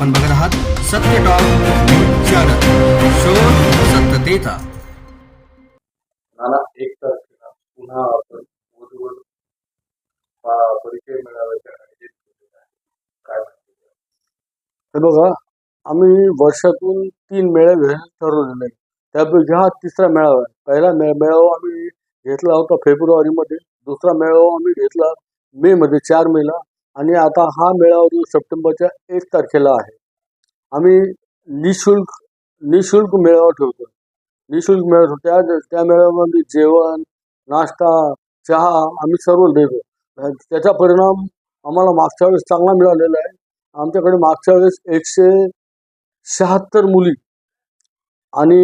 आपण बघत आहात सत्य टॉक न्यूज चॅनल, शोध सत्यतेचा. नाना एक तारखेला पुन्हा आपण वधूवर परिचय मिळाव्याच्या आयोजित केलेला आहे. काय माहिती? हे बघा, आम्ही वर्षातून 3 मेळे घ्यायला ठरवलेले आहे. त्यापैकी हा तिसरा मेळावा आहे. पहिला मेळावा आम्ही घेतला होता फेब्रुवारीमध्ये, दुसरा मेळावा आम्ही घेतला मेमध्ये 4 मेला, आणि आता हा मेळावा जो सप्टेंबरच्या 1 तारखेला आहे. आम्ही निशुल्क मेळावा ठेवतो. निशुल्क मेळावा त्या मेळाव्यामध्ये जेवण, नाश्ता, चहा आम्ही सर्व देतो. त्याचा परिणाम आम्हाला मागच्या वेळेस चांगला मिळालेला आहे. आमच्याकडे मागच्या वेळेस 176 मुली आणि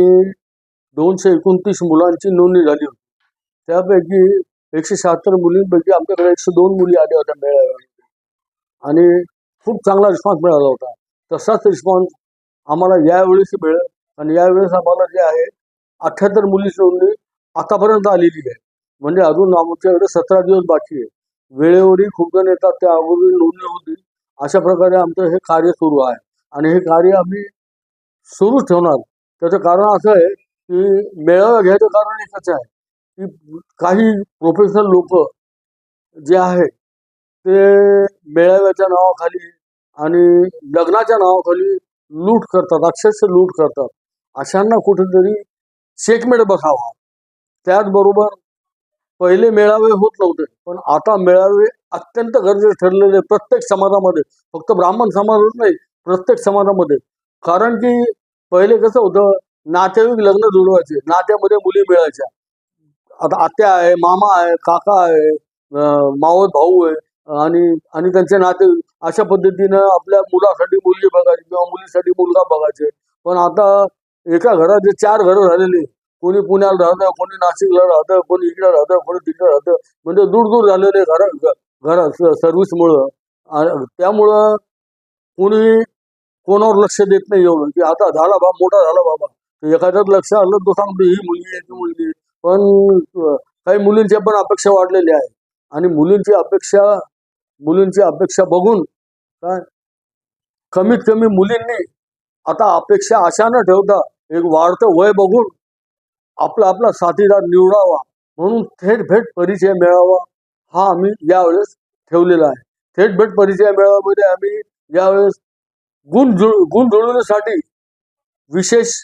229 मुलांची नोंदणी झाली होती. त्यापैकी 176 मुलींपैकी आमच्याकडे 102 मुली आल्या होत्या मेळाव्यामध्ये, आणि खूप चांगला रिस्पॉन्स मिळाला होता. तसाच रिस्पॉन्स आम्हाला यावेळेस मिळेल, आणि यावेळेस आम्हाला जे आहे 78 मुलीची नोंदणी आतापर्यंत आलेली आहे. म्हणजे अजून आमच्याकडे 17 दिवस बाकी आहे. वेळेवरही खूप जण येतात, त्या अगोदर नोंदणी होती. अशा प्रकारे आमचं हे कार्य सुरू आहे, आणि हे कार्य आम्ही सुरूच ठेवणार. त्याचं कारण असं आहे की मेळावा घ्यायचं कारण एकच आहे की काही प्रोफेशनल लोक जे आहे ते मेळाव्याच्या नावाखाली आणि लग्नाच्या नावाखाली लूट करतात, अक्षरशः लूट करतात. अशांना कुठेतरी चेकमेट बसावा. त्याचबरोबर पहिले मेळावे होत नव्हते, पण आता मेळावे अत्यंत गरजेचे ठरलेले प्रत्येक समाजामध्ये, फक्त ब्राह्मण समाजात नाही, प्रत्येक समाजामध्ये. कारण की पहिले कसं होतं, नातेवाईक लग्न जुळवायचे, नात्यामध्ये मुली मिळायच्या. आता आत्या आहे, मामा आहे, काका आहे, मावस भाऊ आहे, आणि त्यांचे नाते अशा पद्धतीनं आपल्या मुलासाठी मुलगी बघायची किंवा मुलीसाठी मुलगा बघायचे. पण आता एका घरात जे 4 घरं झालेली, कोणी पुण्याला राहतं, कोणी नाशिकला राहतं, कोणी इकडे राहतं, कोणी तिकडे राहतं, म्हणजे दूर झालेले घर सर्व्हिसमुळं. त्यामुळं कोणी कोणावर लक्ष देत नाही एवढं, की आता झाला बाबा, मोठा झाला बाबा, एखाद्याच लक्ष आलं तो सांगतो ही मुलगी आहे, ती मुलगी. पण काही मुलींच्या पण अपेक्षा वाढलेल्या आहेत, आणि मुलींची अपेक्षा बघून काय कमीत कमी मुलींनी आता अपेक्षा अशा न ठेवता एक वाढतं वय बघून आपला साथीदार निवडावा, म्हणून थेट भेट परिचय मेळावा हा आम्ही यावेळेस ठेवलेला आहे. थेट भेट परिचय मेळाव्यामध्ये आम्ही यावेळेस गुण जुळवण्यासाठी विशेष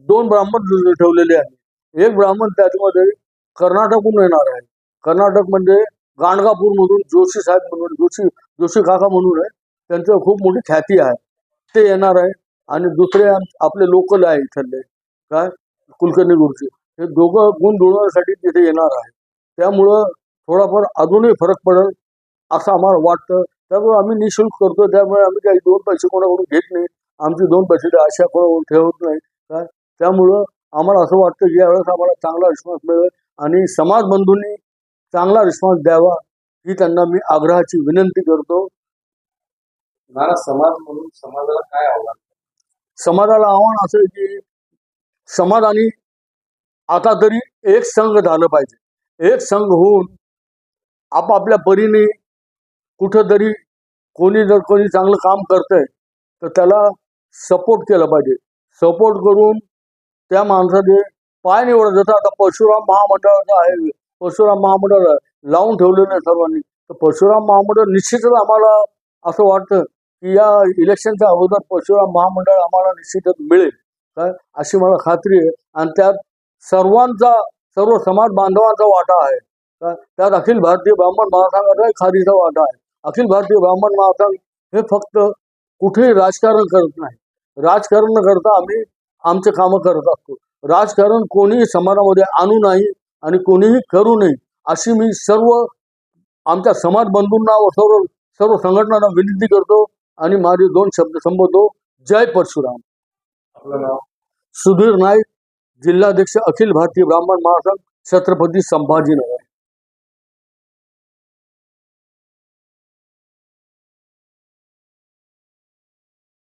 2 ब्राह्मण ठेवलेले आहे. एक ब्राह्मण त्याच्यामध्ये कर्नाटकहून येणार आहे. कर्नाटक म्हणजे गाणगापूरमधून जोशी साहेब म्हणून, जोशी काका म्हणून आहे, त्यांचं खूप मोठी ख्याती आहे, ते येणार आहे. आणि दुसरे आपले लोकल आहे इथले, काय कुलकर्णी गुरुजी, हे दोघं गुण जुळवण्यासाठी तिथे येणार आहे. त्यामुळं थोडाफार अजूनही फरक पडेल असं आम्हाला वाटतं. त्यामुळे आम्ही निशुल्क करतो. त्यामुळे आम्ही काही 2 पैसे कोणाकडून घेत नाही. आमची 2 पैसे आशा कोणाकडून ठेवत नाही. काय त्यामुळं आम्हाला असं वाटतं की यावेळेस आम्हाला चांगला रिस्पॉन्स मिळेल, आणि समाज बंधूंनी चांगला रिस्पॉन्स द्यावा ही त्यांना मी आग्रहाची विनंती करतो. नाना, समाज म्हणून समाजाला काय आव्हान? समाजाला आव्हान असं आहे की समाजाने आता तरी एक संघ झालं पाहिजे. एक संघ होऊन आपापल्या परीने कुठंतरी जर कोणी चांगलं काम करतंय तर त्याला सपोर्ट केला पाहिजे. सपोर्ट करून त्या माणसाचे पाय निवडा. जसं आता परशुराम महामंडळाचं आहे, परशुराम महामंडळ लावून ठेवलेलं आहे सर्वांनी, तर परशुराम महामंडळ निश्चितच आम्हाला असं वाटतं की या इलेक्शनच्या अगोदर परशुराम महामंडळ आम्हाला निश्चितच मिळेल, काय अशी मला खात्री आहे. आणि त्यात सर्व समाज बांधवांचा वाटा आहे. त्यात अखिल भारतीय ब्राह्मण महासंघाचा खारीचा वाटा आहे. अखिल भारतीय ब्राह्मण महासंघ हे फक्त कुठेही राजकारण करत नाही. राजकारण न करता आम्ही आमचे कामं करत असतो. राजकारण कोणीही समाजामध्ये आणू नाही आणि कोणीही करू नये अशी मी सर्व आमच्या समाज बंधूंना व सर्व संघटनांना विनंती करतो, आणि माझे 2 शब्द संबोधतो. जय परशुराम. आपलं नाव? सुधीर नाईक, जिल्हाध्यक्ष अखिल भारतीय ब्राह्मण महासंघ, छत्रपती संभाजीनगर.